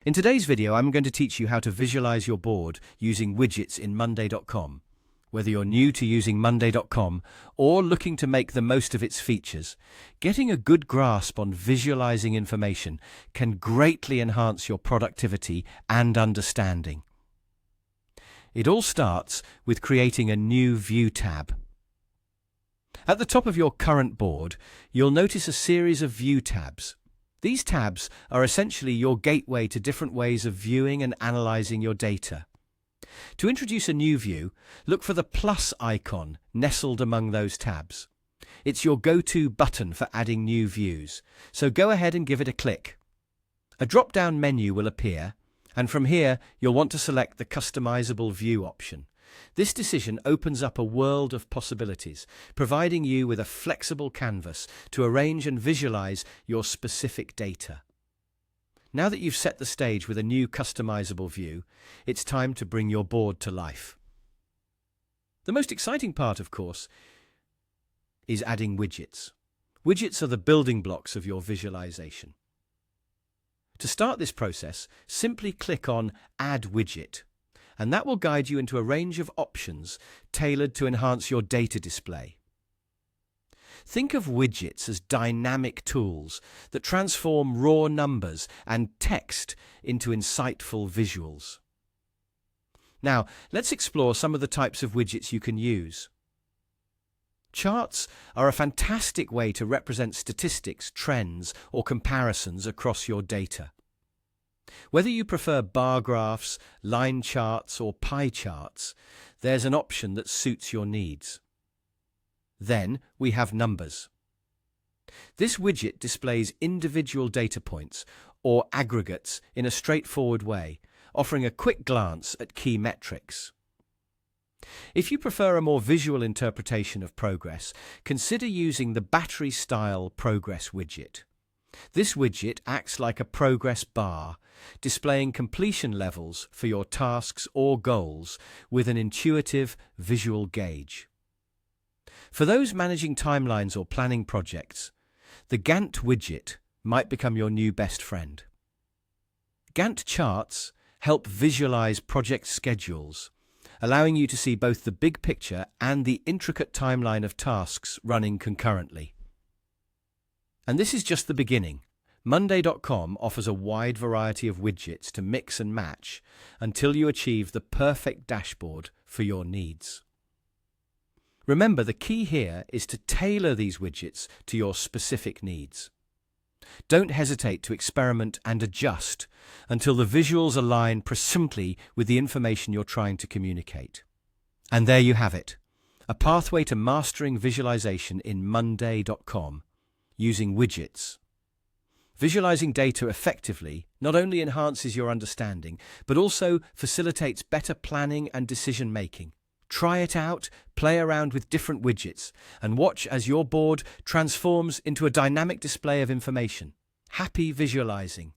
In today's video, I'm going to teach you how to visualize your board using widgets in Monday.com. Whether you're new to using Monday.com or looking to make the most of its features, getting a good grasp on visualizing information can greatly enhance your productivity and understanding. It all starts with creating a new View tab. At the top of your current board, you'll notice a series of View tabs. These tabs are essentially your gateway to different ways of viewing and analyzing your data. To introduce a new view, look for the plus icon nestled among those tabs. It's your go-to button for adding new views, so go ahead and give it a click. A drop-down menu will appear, and from here you'll want to select the customizable view option. This decision opens up a world of possibilities, providing you with a flexible canvas to arrange and visualize your specific data. Now that you've set the stage with a new customizable view, it's time to bring your board to life. The most exciting part, of course, is adding widgets. Widgets are the building blocks of your visualization. To start this process, simply click on Add Widget, and that will guide you into a range of options tailored to enhance your data display. Think of widgets as dynamic tools that transform raw numbers and text into insightful visuals. Now, let's explore some of the types of widgets you can use. Charts are a fantastic way to represent statistics, trends, or comparisons across your data. Whether you prefer bar graphs, line charts, or pie charts, there's an option that suits your needs. Then we have numbers. This widget displays individual data points, or aggregates, in a straightforward way, offering a quick glance at key metrics. If you prefer a more visual interpretation of progress, consider using the battery-style progress widget. This widget acts like a progress bar, displaying completion levels for your tasks or goals with an intuitive visual gauge. For those managing timelines or planning projects, the Gantt widget might become your new best friend. Gantt charts help visualize project schedules, allowing you to see both the big picture and the intricate timeline of tasks running concurrently. And this is just the beginning. Monday.com offers a wide variety of widgets to mix and match until you achieve the perfect dashboard for your needs. Remember, the key here is to tailor these widgets to your specific needs. Don't hesitate to experiment and adjust until the visuals align precisely with the information you're trying to communicate. And there you have it, a pathway to mastering visualization in Monday.com using widgets. Visualizing data effectively not only enhances your understanding, but also facilitates better planning and decision-making. Try it out, play around with different widgets, and watch as your board transforms into a dynamic display of information. Happy visualizing!